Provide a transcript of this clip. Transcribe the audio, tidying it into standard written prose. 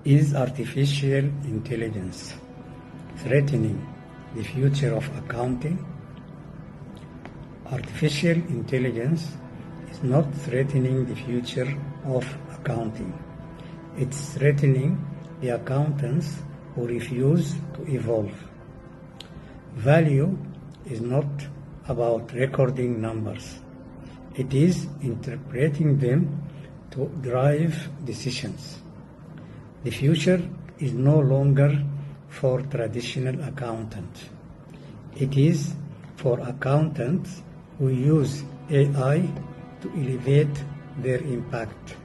Is artificial intelligence threatening the future of accounting? Artificial intelligence is not threatening the future of accounting. It's threatening the accountants who refuse to evolve. Value is not about recording numbers. It is interpreting them to drive decisions. The future is no longer for traditional accountants. It is for accountants who use AI to elevate their impact.